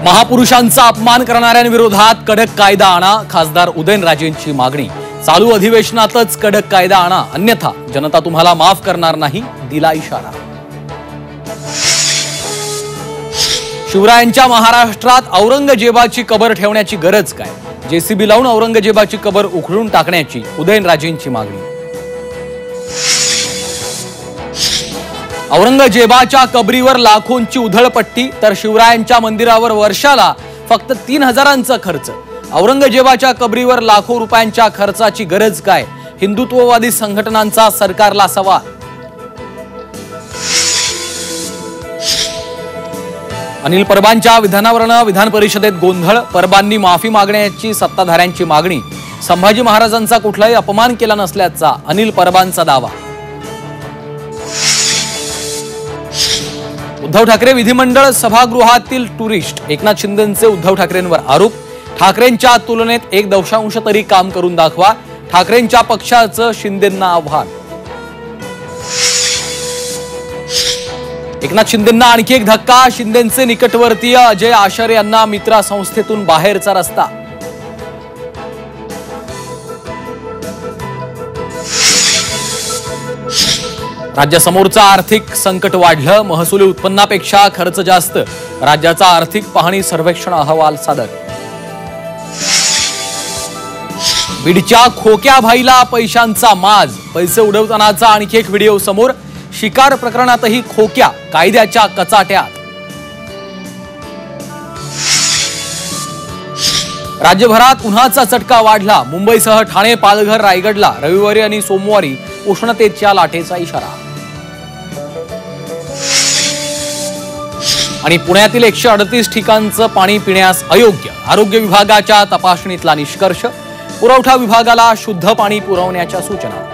महापुरुषांचा अपमान करणाऱ्यांविरोधात कडक कायदा आणा, खासदार उदयनराजेंची मागणी। चालू अधिवेशनातच कडक कायदा आणा, अन्यथा जनता तुम्हाला माफ करणार नाही, दिला इशारा। शिवरायांच्या महाराष्ट्रात औरंगजेबाची कबर ठेवण्याची गरज काय? जेसीबी लावून औरंगजेबाची कबर उखडून टाकण्याची उदयनराजेंची मागणी। औरंगजेबाच्या कबरीवर लाखोंची उधळपट्टी तर शिवरायांच्या मंदिरावर वर्षाला फक्त 3000चा खर्च। औरंगजेबाच्या कबरीवर लाखो रुपयांच्या खर्चाची गरज काय? हिंदुत्ववादी संघटनांचा सरकारला सवाल। अनिल परबांच्या विधानावरून विधान परिषदेत गोंधळ, परबांनी माफी मागण्याची सत्ताधाऱ्यांची मागणी। संभाजी महाराजांचा कुठलाही अपमान केला नसल्याचा अनिल परबांचा दावा। उद्धव ठाकरे विधिमंडळ सभागृहातील टुरिस्ट, एकनाथ शिंदेंचे उद्धव ठाकरेंवर आरोप। ठाकरेंच्या तुलनेत 1 तरी काम करून दाखवा, ठाकरेंच्या पक्षाचं शिंदेंना आव्हान। एकनाथ शिंदेंना आणखी एक धक्का, शिंदेंचे निकटवर्तीय अजय आशर यांना मित्रा संस्थेतून बाहेरचा रस्ता। राज्यासमोरचं आर्थिक संकट वाढलं, महसुली उत्पन्नापेक्षा खर्च जास्त। राज्याचा आर्थिक पाहणी सर्वेक्षण अहवाल सादर। बीडच्या खोक्या भाईला पैशांचा माज, पैसे उडवतानाचा आणखी एक व्हिडिओ समोर। शिकार प्रकरणातही खोक्या कायद्याच्या कचाट्यात। राज्यभरात उन्हाचा चटका वाढला, मुंबईसह ठाणे, पालघर, रायगडला रविवारी आणि सोमवारी उष्णतेच्या लाटेचा इशारा। आणि पुण्यातील 138 ठिकाणचं पाणी पिण्यास अयोग्य, आरोग्य विभागाच्या तपासणीतला निष्कर्ष। पुरवठा विभागाला शुद्ध पाणी पुरवण्याच्या सूचना।